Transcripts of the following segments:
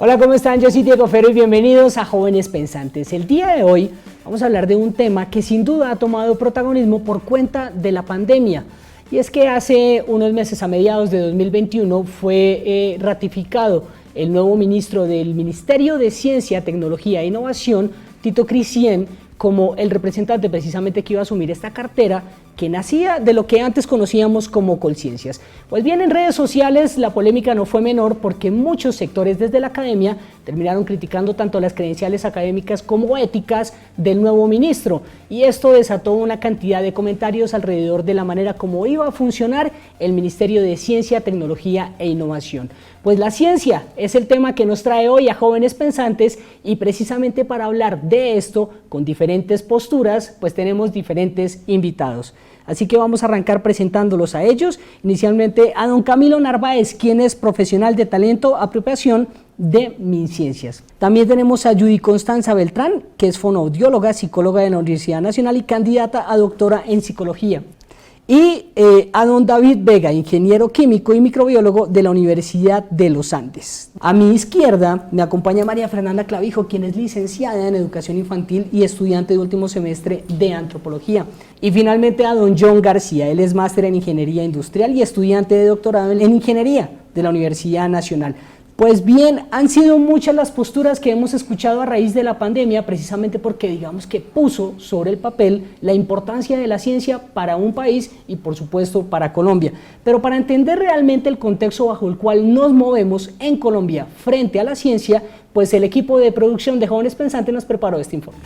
Hola, ¿cómo están? Yo soy Diego Fero y bienvenidos a Jóvenes Pensantes. El día de hoy vamos a hablar de un tema que sin duda ha tomado protagonismo por cuenta de la pandemia. Y es que hace unos meses, a mediados de 2021, fue ratificado el nuevo ministro del Ministerio de Ciencia, Tecnología e Innovación, Tito Cristián, como el representante precisamente que iba a asumir esta cartera que nacía de lo que antes conocíamos como Colciencias. Pues bien, en redes sociales la polémica no fue menor porque muchos sectores desde la academia terminaron criticando tanto las credenciales académicas como éticas del nuevo ministro, y esto desató una cantidad de comentarios alrededor de la manera como iba a funcionar el Ministerio de Ciencia, Tecnología e Innovación. Pues la ciencia es el tema que nos trae hoy a Jóvenes Pensantes, y precisamente para hablar de esto con diferentes posturas, pues tenemos diferentes invitados. Así que vamos a arrancar presentándolos a ellos. Inicialmente a don Camilo Narváez, quien es profesional de talento apropiación de MinCiencias. También tenemos a Judy Constanza Beltrán, que es fonoaudióloga, psicóloga de la Universidad Nacional y candidata a doctora en psicología. Y a don David Vega, ingeniero químico y microbiólogo de la Universidad de los Andes. A mi izquierda me acompaña María Fernanda Clavijo, quien es licenciada en educación infantil y estudiante de último semestre de antropología. Y finalmente a don John García, él es máster en ingeniería industrial y estudiante de doctorado en ingeniería de la Universidad Nacional. Pues bien, han sido muchas las posturas que hemos escuchado a raíz de la pandemia, precisamente porque digamos que puso sobre el papel la importancia de la ciencia para un país y por supuesto para Colombia. Pero para entender realmente el contexto bajo el cual nos movemos en Colombia frente a la ciencia, pues el equipo de producción de Jóvenes Pensantes nos preparó este informe.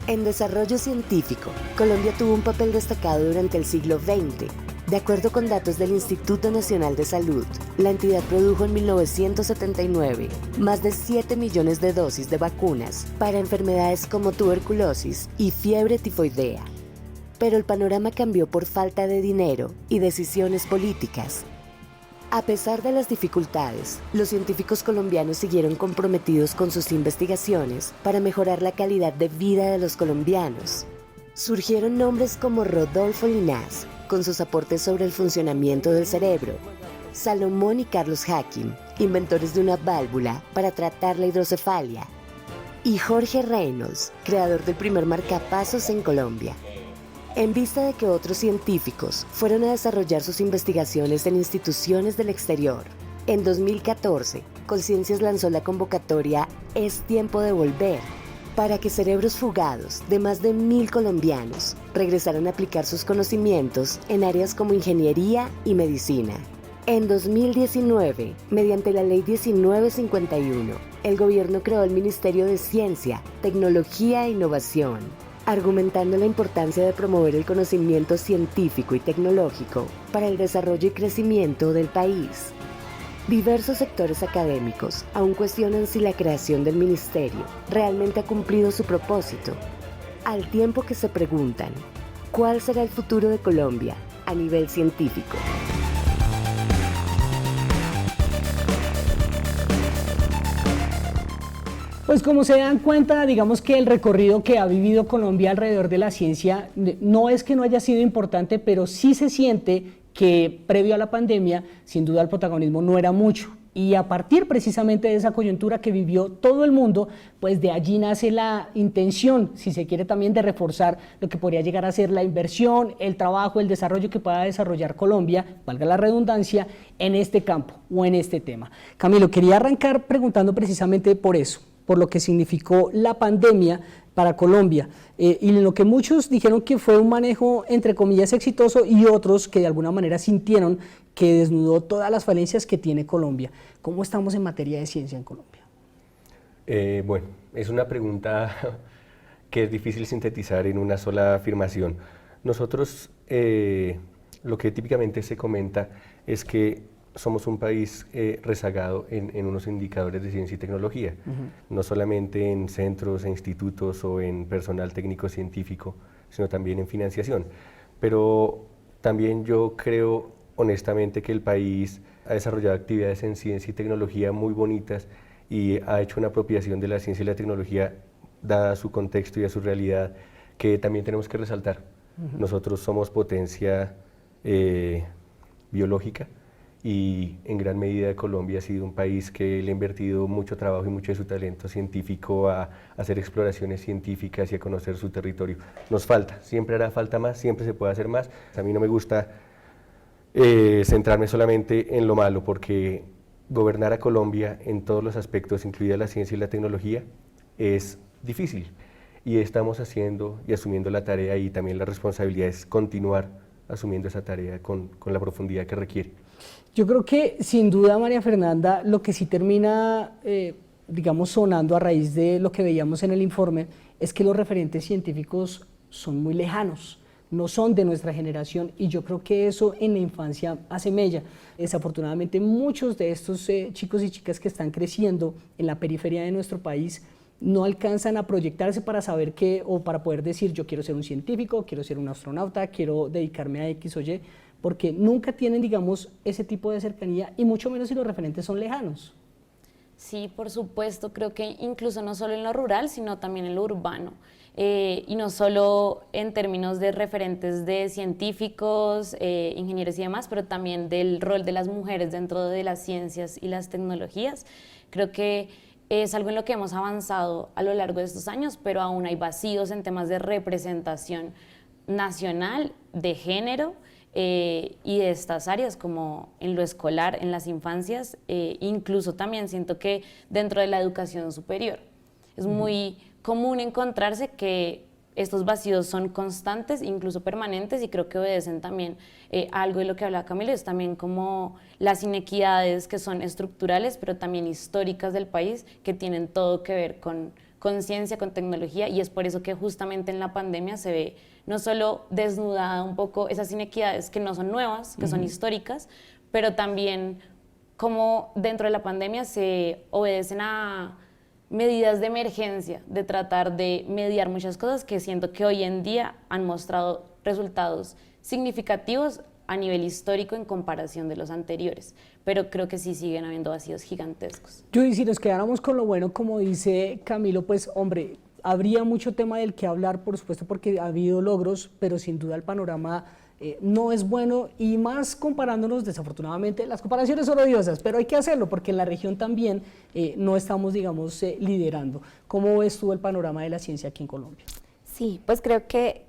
En desarrollo científico, Colombia tuvo un papel destacado durante el siglo XX. De acuerdo con datos del Instituto Nacional de Salud, la entidad produjo en 1979 más de 7 millones de dosis de vacunas para enfermedades como tuberculosis y fiebre tifoidea. Pero el panorama cambió por falta de dinero y decisiones políticas. A pesar de las dificultades, los científicos colombianos siguieron comprometidos con sus investigaciones para mejorar la calidad de vida de los colombianos. Surgieron nombres como Rodolfo Linás, con sus aportes sobre el funcionamiento del cerebro, Salomón y Carlos Hacking, inventores de una válvula para tratar la hidrocefalia, y Jorge Reynolds, creador del primer marcapasos en Colombia. En vista de que otros científicos fueron a desarrollar sus investigaciones en instituciones del exterior, en 2014, Colciencias lanzó la convocatoria Es Tiempo de Volver, para que cerebros fugados de más de 1.000 colombianos regresaran a aplicar sus conocimientos en áreas como ingeniería y medicina. En 2019, mediante la Ley 1951, el gobierno creó el Ministerio de Ciencia, Tecnología e Innovación, argumentando la importancia de promover el conocimiento científico y tecnológico para el desarrollo y crecimiento del país. Diversos sectores académicos aún cuestionan si la creación del ministerio realmente ha cumplido su propósito, al tiempo que se preguntan, ¿cuál será el futuro de Colombia a nivel científico? Pues como se dan cuenta, digamos que el recorrido que ha vivido Colombia alrededor de la ciencia no es que no haya sido importante, pero sí se siente que previo a la pandemia, sin duda el protagonismo no era mucho. Y a partir precisamente de esa coyuntura que vivió todo el mundo, pues de allí nace la intención, si se quiere también, de reforzar lo que podría llegar a ser la inversión, el trabajo, el desarrollo que pueda desarrollar Colombia, valga la redundancia, en este campo o en este tema. Camilo, quería arrancar preguntando precisamente por eso, por lo que significó la pandemia para Colombia, y lo que muchos dijeron que fue un manejo entre comillas exitoso y otros que de alguna manera sintieron que desnudó todas las falencias que tiene Colombia. ¿Cómo estamos en materia de ciencia en Colombia? Bueno, es una pregunta que es difícil sintetizar en una sola afirmación. Nosotros lo que típicamente se comenta es que somos un país rezagado en unos indicadores de ciencia y tecnología, no solamente en centros e institutos o en personal técnico científico, sino también en financiación. Pero también yo creo honestamente que el país ha desarrollado actividades en ciencia y tecnología muy bonitas y ha hecho una apropiación de la ciencia y la tecnología dada a su contexto y a su realidad que también tenemos que resaltar. Nosotros somos potencia biológica, y en gran medida Colombia ha sido un país que le ha invertido mucho trabajo y mucho de su talento científico a hacer exploraciones científicas y a conocer su territorio. Nos falta, siempre hará falta más, siempre se puede hacer más. A mí no me gusta centrarme solamente en lo malo, porque gobernar a Colombia en todos los aspectos, incluida la ciencia y la tecnología, es difícil, y estamos haciendo y asumiendo la tarea, y también la responsabilidad es continuar asumiendo esa tarea con la profundidad que requiere. Yo creo que sin duda, María Fernanda, lo que sí termina, digamos, sonando a raíz de lo que veíamos en el informe, es que los referentes científicos son muy lejanos, no son de nuestra generación, y yo creo que eso en la infancia hace mella. Desafortunadamente, muchos de estos chicos y chicas que están creciendo en la periferia de nuestro país no alcanzan a proyectarse para saber qué, o para poder decir yo quiero ser un científico, quiero ser un astronauta, quiero dedicarme a X o Y, porque nunca tienen, digamos, ese tipo de cercanía, y mucho menos si los referentes son lejanos. Sí, por supuesto, creo que incluso no solo en lo rural, sino también en lo urbano, y no solo en términos de referentes de científicos, ingenieros y demás, pero también del rol de las mujeres dentro de las ciencias y las tecnologías. Creo que es algo en lo que hemos avanzado a lo largo de estos años, pero aún hay vacíos en temas de representación nacional, de género, y de estas áreas, como en lo escolar, en las infancias, incluso también siento que dentro de la educación superior. Es muy común encontrarse que estos vacíos son constantes, incluso permanentes, y creo que obedecen también algo de lo que hablaba Camilo, es también como las inequidades que son estructurales, pero también históricas del país, que tienen todo que ver con ciencia, con tecnología, y es por eso que justamente en la pandemia se ve no solo desnudada un poco esas inequidades que no son nuevas, que son históricas, pero también como dentro de la pandemia se obedecen a medidas de emergencia, de tratar de mediar muchas cosas que siento que hoy en día han mostrado resultados significativos a nivel histórico en comparación de los anteriores, pero creo que sí siguen habiendo vacíos gigantescos. Judy, si nos quedáramos con lo bueno, como dice Camilo, pues hombre, habría mucho tema del que hablar, por supuesto, porque ha habido logros, pero sin duda el panorama no es bueno, y más comparándonos, desafortunadamente, las comparaciones son odiosas, pero hay que hacerlo porque en la región también no estamos, digamos, liderando. ¿Cómo ves tú el panorama de la ciencia aquí en Colombia? Sí, pues creo que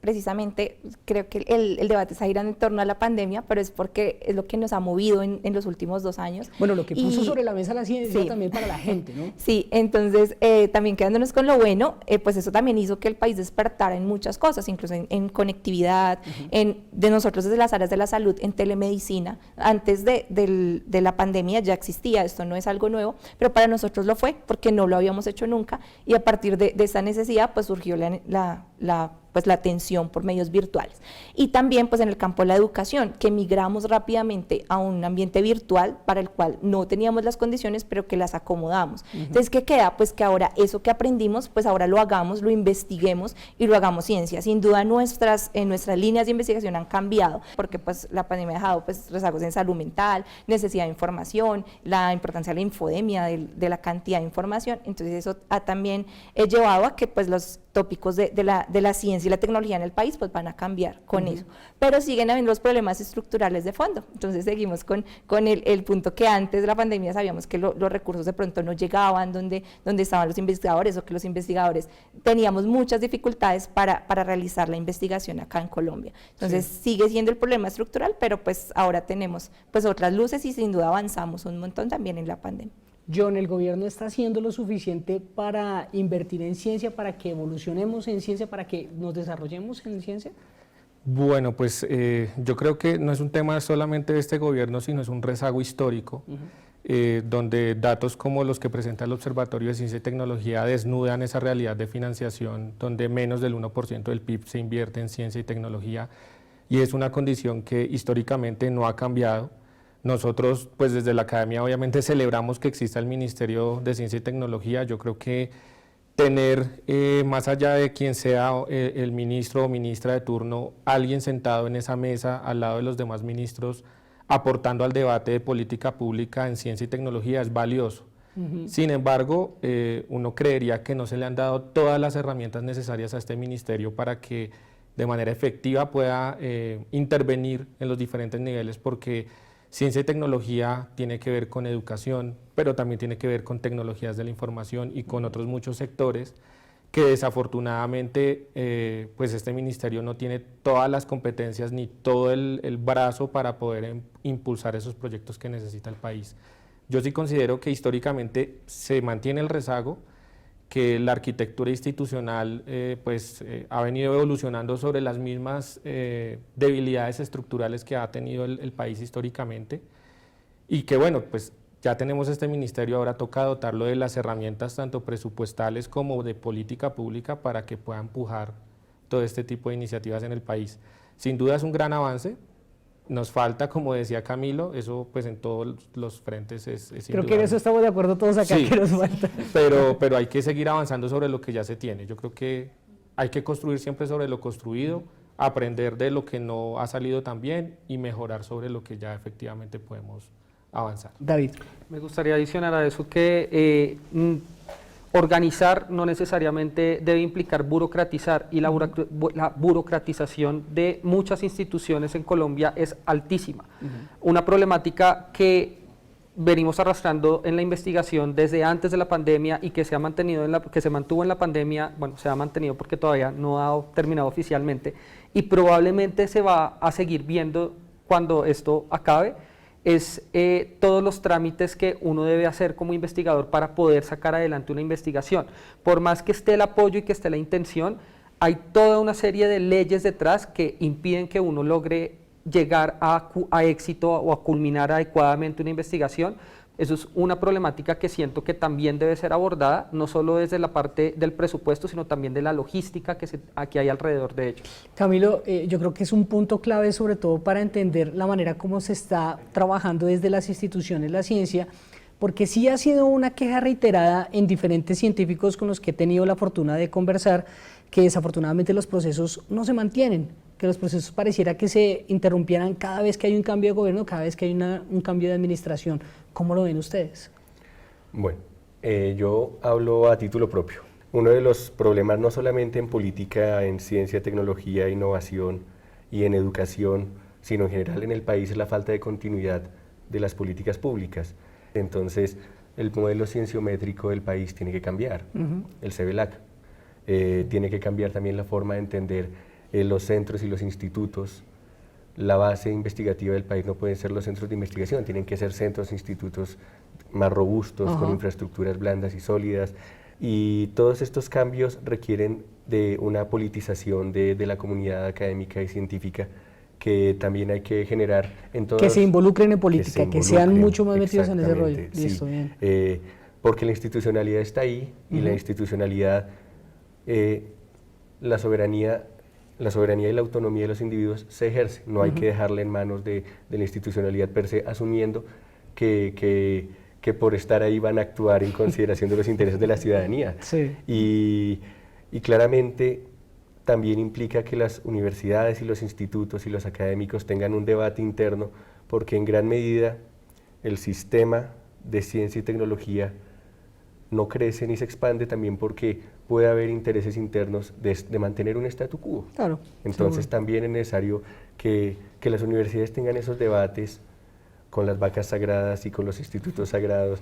precisamente creo que el debate está girando en torno a la pandemia, pero es porque es lo que nos ha movido en los últimos 2 años. Bueno, lo que puso sobre la mesa la ciencia también para la gente, ¿no? Sí, entonces también quedándonos con lo bueno, pues eso también hizo que el país despertara en muchas cosas, incluso en conectividad, de nosotros desde las áreas de la salud, en telemedicina. Antes de la pandemia ya existía, esto no es algo nuevo, pero para nosotros lo fue porque no lo habíamos hecho nunca, y a partir de esa necesidad pues surgió la atención por medios virtuales. Y también pues en el campo de la educación, que migramos rápidamente a un ambiente virtual para el cual no teníamos las condiciones, pero que las acomodamos. Entonces, ¿qué queda? Pues que ahora eso que aprendimos, pues ahora lo hagamos, lo investiguemos y lo hagamos ciencia. Sin duda nuestras líneas de investigación han cambiado, porque pues la pandemia ha dejado pues rezagos en salud mental, necesidad de información, la importancia de la infodemia, de la cantidad de información. Entonces eso ha también llevado a que pues los tópicos de la ciencia y la tecnología en el país pues van a cambiar con eso, pero siguen habiendo los problemas estructurales de fondo. Entonces seguimos con el punto que antes de la pandemia sabíamos que los recursos de pronto no llegaban donde estaban los investigadores, o que los investigadores teníamos muchas dificultades para realizar la investigación acá en Colombia. Entonces sigue siendo el problema estructural, pero pues ahora tenemos pues otras luces y sin duda avanzamos un montón también en la pandemia. John, ¿el gobierno está haciendo lo suficiente para invertir en ciencia, para que evolucionemos en ciencia, para que nos desarrollemos en ciencia? Bueno, pues yo creo que no es un tema solamente de este gobierno, sino es un rezago histórico, donde datos como los que presenta el Observatorio de Ciencia y Tecnología desnudan esa realidad de financiación, donde menos del 1% del PIB se invierte en ciencia y tecnología, y es una condición que históricamente no ha cambiado. Nosotros, pues desde la academia obviamente celebramos que exista el Ministerio de Ciencia y Tecnología. Yo creo que tener, más allá de quien sea el ministro o ministra de turno, alguien sentado en esa mesa al lado de los demás ministros, aportando al debate de política pública en ciencia y tecnología es valioso. Sin embargo, uno creería que no se le han dado todas las herramientas necesarias a este ministerio para que de manera efectiva pueda intervenir en los diferentes niveles, porque ciencia y tecnología tiene que ver con educación, pero también tiene que ver con tecnologías de la información y con otros muchos sectores que desafortunadamente pues este ministerio no tiene todas las competencias ni todo el brazo para poder impulsar esos proyectos que necesita el país. Yo sí considero que históricamente se mantiene el rezago, que la arquitectura institucional ha venido evolucionando sobre las mismas debilidades estructurales que ha tenido el país históricamente, y que bueno, pues ya tenemos este ministerio, ahora toca dotarlo de las herramientas tanto presupuestales como de política pública para que pueda empujar todo este tipo de iniciativas en el país. Sin duda es un gran avance, nos falta, como decía Camilo, eso pues en todos los frentes es Creo que en eso estamos de acuerdo todos acá, sí, que nos falta. Pero hay que seguir avanzando sobre lo que ya se tiene. Yo creo que hay que construir siempre sobre lo construido, aprender de lo que no ha salido tan bien y mejorar sobre lo que ya efectivamente podemos avanzar. David. Me gustaría adicionar a eso que organizar no necesariamente debe implicar burocratizar, y la burocratización de muchas instituciones en Colombia es altísima. Una problemática que venimos arrastrando en la investigación desde antes de la pandemia y que se ha mantenido que se mantuvo en la pandemia, bueno, se ha mantenido porque todavía no ha terminado oficialmente y probablemente se va a seguir viendo cuando esto acabe, es todos los trámites que uno debe hacer como investigador para poder sacar adelante una investigación. Por más que esté el apoyo y que esté la intención, hay toda una serie de leyes detrás que impiden que uno logre llegar a éxito o a culminar adecuadamente una investigación. Eso es una problemática que siento que también debe ser abordada, no solo desde la parte del presupuesto, sino también de la logística que hay alrededor de ello. Camilo, yo creo que es un punto clave, sobre todo para entender la manera como se está trabajando desde las instituciones la ciencia, porque sí ha sido una queja reiterada en diferentes científicos con los que he tenido la fortuna de conversar, que desafortunadamente los procesos no se mantienen, que los procesos pareciera que se interrumpieran cada vez que hay un cambio de gobierno, cada vez que hay un cambio de administración. ¿Cómo lo ven ustedes? Bueno, yo hablo a título propio. Uno de los problemas, no solamente en política, en ciencia, tecnología, innovación y en educación, sino en general en el país, es la falta de continuidad de las políticas públicas. Entonces, el modelo cienciométrico del país tiene que cambiar, el CEBELAC. Tiene que cambiar también la forma de entender los centros y los institutos. La base investigativa del país no pueden ser los centros de investigación, tienen que ser centros, institutos más robustos, con infraestructuras blandas y sólidas, y todos estos cambios requieren de una politización de la comunidad académica y científica que también hay que generar en todos. Que se involucren en política, que sean mucho más metidos en ese rollo. Listo, sí. Bien. Porque la institucionalidad está ahí, y la institucionalidad, la soberanía y la autonomía de los individuos se ejerce, no hay que dejarla en manos de la institucionalidad per se, asumiendo que por estar ahí van a actuar en consideración de los intereses de la ciudadanía. Sí. Y claramente también implica que las universidades y los institutos y los académicos tengan un debate interno, porque en gran medida el sistema de ciencia y tecnología no crece ni se expande también porque puede haber intereses internos de mantener un statu quo. Claro. Entonces también es necesario que las universidades tengan esos debates con las vacas sagradas y con los institutos sagrados,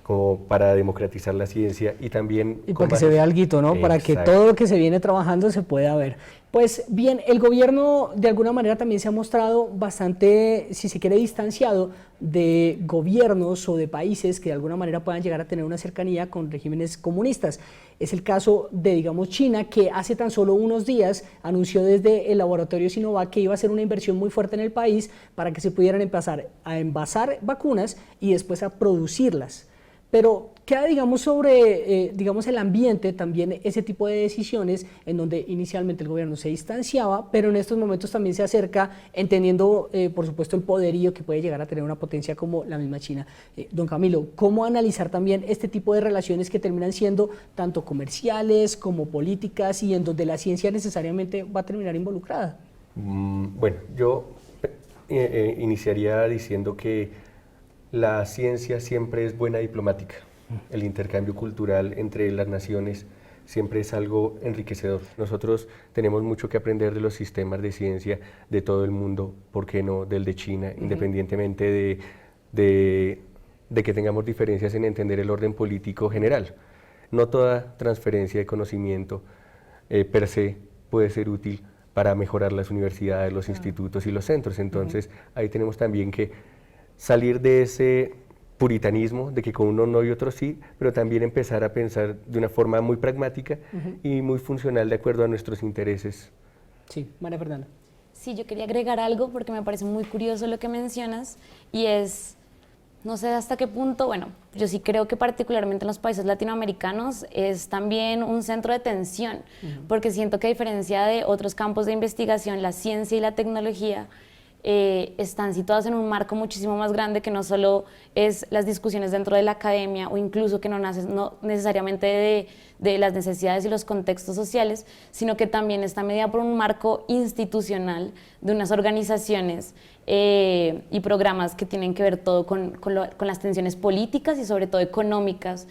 como para democratizar la ciencia y también... Y para que se vea alguito, ¿no? Para que todo lo que se viene trabajando se pueda ver. Pues bien, el gobierno de alguna manera también se ha mostrado bastante, si se quiere, distanciado de gobiernos o de países que de alguna manera puedan llegar a tener una cercanía con regímenes comunistas. Es el caso de, digamos, China, que hace tan solo unos días anunció desde el laboratorio Sinovac que iba a hacer una inversión muy fuerte en el país para que se pudieran empezar a envasar vacunas y después a producirlas. Pero queda, digamos, sobre digamos, el ambiente también ese tipo de decisiones en donde inicialmente el gobierno se distanciaba, pero en estos momentos también se acerca, entendiendo, por supuesto, el poderío que puede llegar a tener una potencia como la misma China. Don Camilo, ¿cómo analizar también este tipo de relaciones que terminan siendo tanto comerciales como políticas y en donde la ciencia necesariamente va a terminar involucrada? Bueno, yo iniciaría diciendo que la ciencia siempre es buena diplomática. El intercambio cultural entre las naciones siempre es algo enriquecedor. Nosotros tenemos mucho que aprender de los sistemas de ciencia de todo el mundo, ¿por qué no del de China? Independientemente de que tengamos diferencias en entender el orden político general. No toda transferencia de conocimiento per se puede ser útil para mejorar las universidades, los institutos y los centros. Entonces, ahí tenemos también que salir de ese puritanismo de que con uno no y otro sí, pero también empezar a pensar de una forma muy pragmática y muy funcional de acuerdo a nuestros intereses. Sí, María Fernanda. Sí, yo quería agregar algo porque me parece muy curioso lo que mencionas y es, no sé hasta qué punto, bueno, yo sí creo que particularmente en los países latinoamericanos es también un centro de tensión, porque siento que a diferencia de otros campos de investigación, la ciencia y la tecnología están situadas en un marco muchísimo más grande que no solo es las discusiones dentro de la academia o incluso que no nace no necesariamente de las necesidades y los contextos sociales, sino que también está mediada por un marco institucional de unas organizaciones y programas que tienen que ver todo con las tensiones políticas y sobre todo económicas.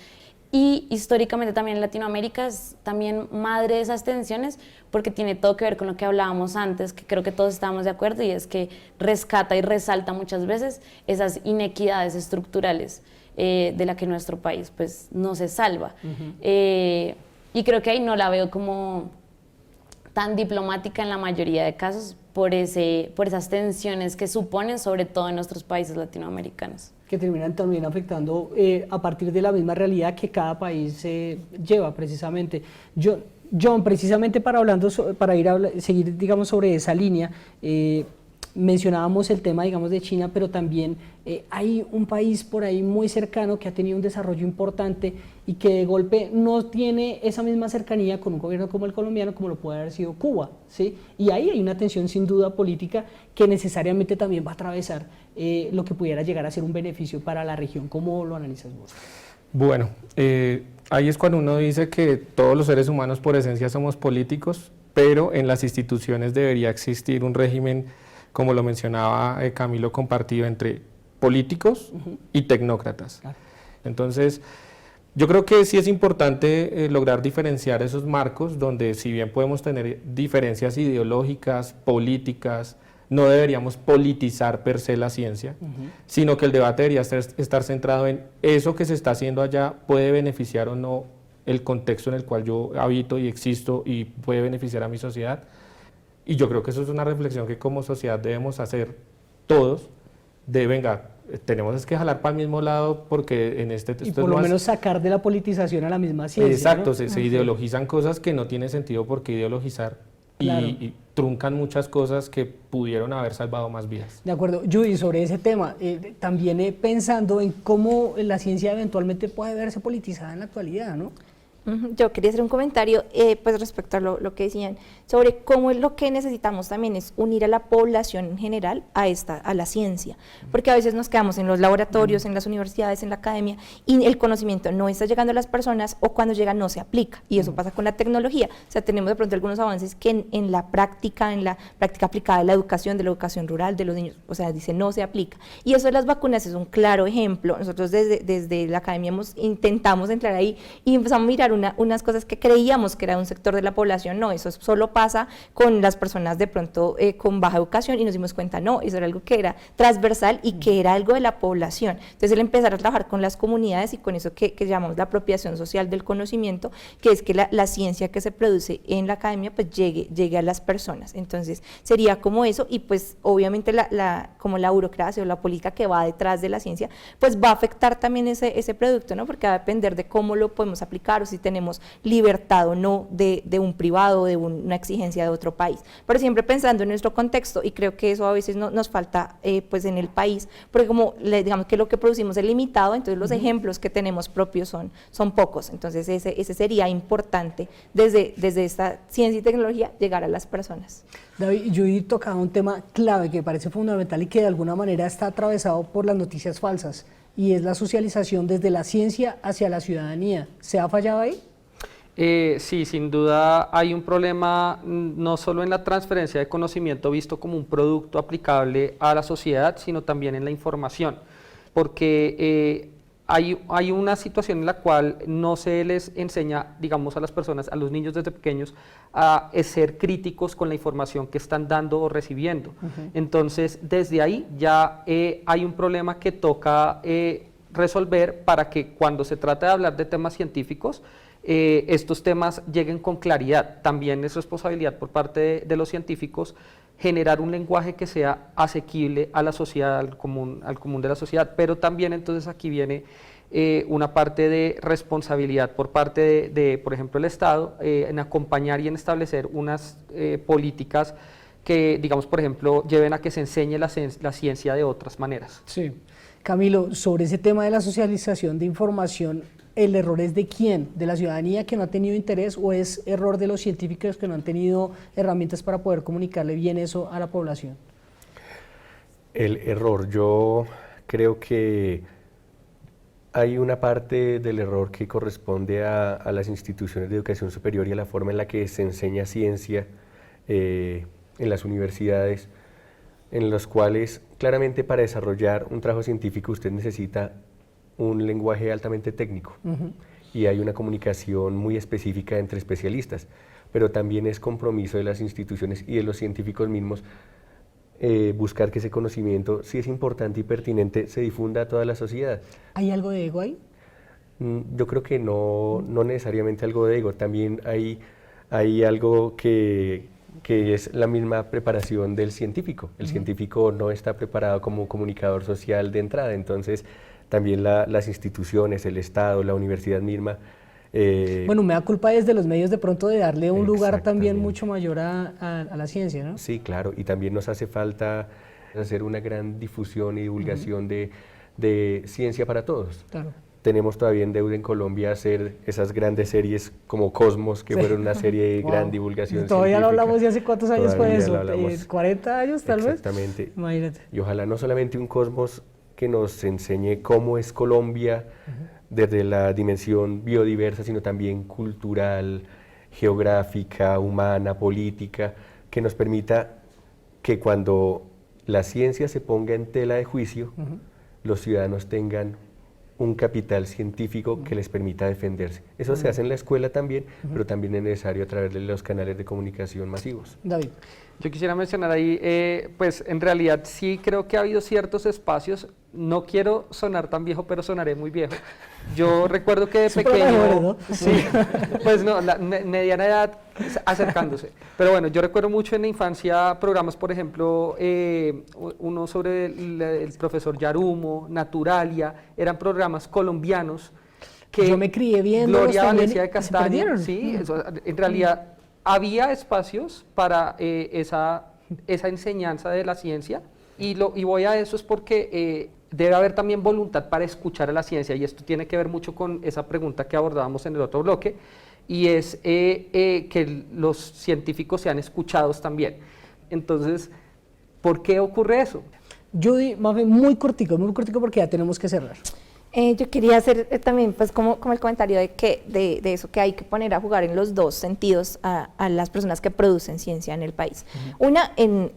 Y históricamente también Latinoamérica es también madre de esas tensiones porque tiene todo que ver con lo que hablábamos antes, que creo que todos estamos de acuerdo, y es que rescata y resalta muchas veces esas inequidades estructurales de la que nuestro país pues no se salva. Y creo que ahí no la veo como tan diplomática en la mayoría de casos por esas tensiones que suponen sobre todo en nuestros países latinoamericanos. Que terminan también afectando a partir de la misma realidad que cada país lleva precisamente. John, precisamente para seguir digamos sobre esa línea, mencionábamos el tema digamos de China, pero también hay un país por ahí muy cercano que ha tenido un desarrollo importante y que de golpe no tiene esa misma cercanía con un gobierno como el colombiano como lo puede haber sido Cuba, ¿sí? Y ahí hay una tensión sin duda política que necesariamente también va a atravesar lo que pudiera llegar a ser un beneficio para la región. ¿Cómo lo analizas vos? Bueno, ahí es cuando uno dice que todos los seres humanos por esencia somos políticos, pero en las instituciones debería existir un régimen, como lo mencionaba Camilo, compartido entre políticos y tecnócratas. Claro. Entonces, yo creo que sí es importante lograr diferenciar esos marcos donde si bien podemos tener diferencias ideológicas, políticas, no deberíamos politizar per se la ciencia, sino que el debate debería estar centrado en eso que se está haciendo allá puede beneficiar o no el contexto en el cual yo habito y existo y puede beneficiar a mi sociedad. Y yo creo que eso es una reflexión que como sociedad debemos hacer todos, venga, tenemos que jalar para el mismo lado porque en y por lo menos sacar de la politización a la misma ciencia. Exacto, ¿no? Se Okay. ideologizan cosas que no tiene sentido por qué ideologizar. Claro. Y truncan muchas cosas que pudieron haber salvado más vidas. De acuerdo. Judy, sobre ese tema, también pensando en cómo la ciencia eventualmente puede verse politizada en la actualidad, ¿no? Yo quería hacer un comentario pues respecto a lo que decían sobre cómo es lo que necesitamos también es unir a la población en general a la ciencia, porque a veces nos quedamos en los laboratorios, en las universidades, en la academia y el conocimiento no está llegando a las personas o cuando llega no se aplica y eso pasa con la tecnología. O sea, tenemos de pronto algunos avances que en la práctica aplicada de la educación rural de los niños, o sea, dice no se aplica. Y eso de las vacunas es un claro ejemplo. Nosotros desde la academia intentamos entrar ahí y empezamos a mirar unas cosas que creíamos que era un sector de la población, no, eso solo pasa con las personas de pronto con baja educación y nos dimos cuenta, no, eso era algo que era transversal y que era algo de la población. Entonces el empezar a trabajar con las comunidades y con eso que llamamos la apropiación social del conocimiento, que es que la ciencia que se produce en la academia pues llegue a las personas. Entonces sería como eso y pues obviamente como la burocracia o la política que va detrás de la ciencia pues va a afectar también ese producto, ¿no? Porque va a depender de cómo lo podemos aplicar o si tenemos libertad o no de un privado o de una exigencia de otro país, pero siempre pensando en nuestro contexto y creo que eso a veces nos falta pues en el país, porque como digamos que lo que producimos es limitado, entonces los ejemplos que tenemos propios son pocos, entonces ese sería importante desde esta ciencia y tecnología llegar a las personas. David, yo he tocado un tema clave que parece fundamental y que de alguna manera está atravesado por las noticias falsas y es la socialización desde la ciencia hacia la ciudadanía. ¿Se ha fallado ahí? Sí, sin duda hay un problema no solo en la transferencia de conocimiento visto como un producto aplicable a la sociedad, sino también en la información, porque hay una situación en la cual no se les enseña, digamos, a las personas, a los niños desde pequeños, a ser críticos con la información que están dando o recibiendo. Entonces, desde ahí ya hay un problema que toca resolver para que cuando se trata de hablar de temas científicos, estos temas lleguen con claridad. También es responsabilidad por parte de los científicos generar un lenguaje que sea asequible a la sociedad, al común de la sociedad, pero también entonces aquí viene una parte de responsabilidad por parte de por ejemplo, el Estado, en acompañar y en establecer unas políticas que, digamos, por ejemplo, lleven a que se enseñe la ciencia de otras maneras. Sí. Camilo, sobre ese tema de la socialización de información, ¿el error es de quién? ¿De la ciudadanía que no ha tenido interés o es error de los científicos que no han tenido herramientas para poder comunicarle bien eso a la población? El error, yo creo que hay una parte del error que corresponde a las instituciones de educación superior y a la forma en la que se enseña ciencia en las universidades, en los cuales claramente para desarrollar un trabajo científico usted necesita un lenguaje altamente técnico y hay una comunicación muy específica entre especialistas, pero también es compromiso de las instituciones y de los científicos mismos buscar que ese conocimiento, si es importante y pertinente, se difunda a toda la sociedad. ¿Hay algo de ego ahí? Yo creo que no necesariamente algo de ego, también hay algo que es la misma preparación del científico. El científico no está preparado como comunicador social de entrada, entonces también las instituciones, el Estado, la universidad misma. Bueno, me da culpa desde los medios de pronto de darle un lugar también mucho mayor a la ciencia, ¿no? Sí, claro, y también nos hace falta hacer una gran difusión y divulgación de ciencia para todos. Claro. Tenemos todavía en deuda en Colombia hacer esas grandes series como Cosmos, que fueron una serie de gran divulgación Todavía científica. no hablamos de hace cuántos años fue eso, 40 años tal vez. Exactamente. Imagínate. Y ojalá no solamente un Cosmos que nos enseñe cómo es Colombia desde la dimensión biodiversa, sino también cultural, geográfica, humana, política, que nos permita que cuando la ciencia se ponga en tela de juicio, los ciudadanos tengan un capital científico que les permita defenderse. Eso se hace en la escuela también, pero también es necesario a través de los canales de comunicación masivos. David. Yo quisiera mencionar ahí, pues en realidad sí creo que ha habido ciertos espacios, no quiero sonar tan viejo, pero sonaré muy viejo. Yo recuerdo que de pequeño, ¿no? sí, pues no, la mediana edad acercándose, pero bueno, yo recuerdo mucho en la infancia programas, por ejemplo, uno sobre el profesor Yarumo, Naturalia, eran programas colombianos que yo me crié viendo Gloria Valencia de Castaño, sí, eso, en realidad había espacios para esa enseñanza de la ciencia y voy a eso es porque debe haber también voluntad para escuchar a la ciencia y esto tiene que ver mucho con esa pregunta que abordábamos en el otro bloque y es que los científicos sean escuchados también. Entonces, ¿por qué ocurre eso? Judy, Mafe, muy cortico porque ya tenemos que cerrar. Yo quería hacer también pues como el comentario de que de eso que hay que poner a jugar en los dos sentidos a las personas que producen ciencia en el país. Una en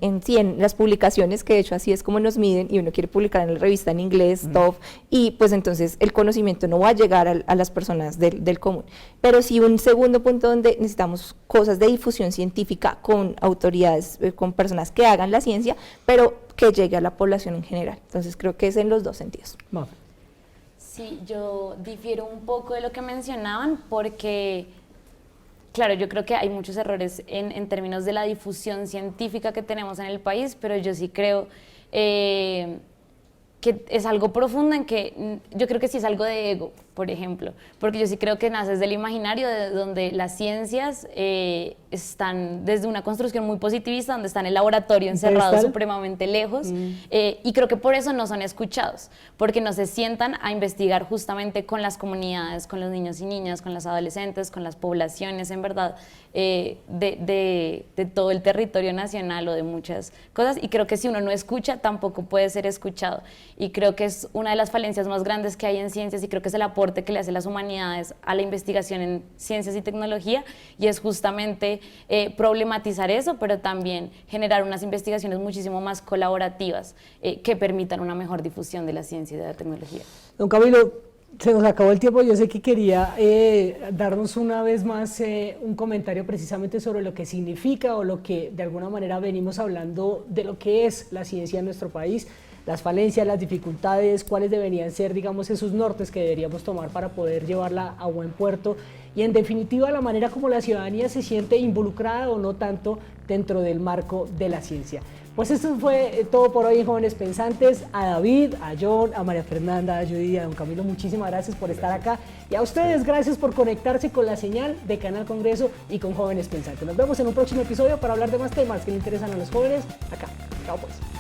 las publicaciones, que de hecho así es como nos miden y uno quiere publicar en la revista en inglés, TOEFL, y pues entonces el conocimiento no va a llegar a las personas del común. Pero sí un segundo punto donde necesitamos cosas de difusión científica con autoridades, con personas que hagan la ciencia, pero que llegue a la población en general. Entonces creo que es en los dos sentidos. Mafe. Sí, yo difiero un poco de lo que mencionaban porque, claro, yo creo que hay muchos errores en términos de la difusión científica que tenemos en el país, pero yo sí creo que es algo profundo en que yo creo que sí es algo de ego, por ejemplo, porque yo sí creo que nace desde el imaginario de donde las ciencias están desde una construcción muy positivista, donde está en el laboratorio encerrado supremamente lejos, y creo que por eso no son escuchados, porque no se sientan a investigar justamente con las comunidades, con los niños y niñas, con las adolescentes, con las poblaciones, en verdad, de todo el territorio nacional o de muchas cosas, y creo que si uno no escucha, tampoco puede ser escuchado, y creo que es una de las falencias más grandes que hay en ciencias, y creo que es el aporte que le hace las humanidades a la investigación en ciencias y tecnología, y es justamente problematizar eso, pero también generar unas investigaciones muchísimo más colaborativas que permitan una mejor difusión de la ciencia y de la tecnología. Don Camilo, Se nos acabó el tiempo, yo sé que quería darnos una vez más un comentario precisamente sobre lo que significa o lo que de alguna manera venimos hablando de lo que es la ciencia en nuestro país, las falencias, las dificultades, cuáles deberían ser, digamos, esos nortes que deberíamos tomar para poder llevarla a buen puerto y en definitiva la manera como la ciudadanía se siente involucrada o no tanto dentro del marco de la ciencia. Pues esto fue todo por hoy en Jóvenes Pensantes. A David, a John, a María Fernanda, a Judy y a don Camilo, muchísimas gracias por estar acá. Y a ustedes, gracias por conectarse con la señal de Canal Congreso y con Jóvenes Pensantes. Nos vemos en un próximo episodio para hablar de más temas que le interesan a los jóvenes acá. Chao pues.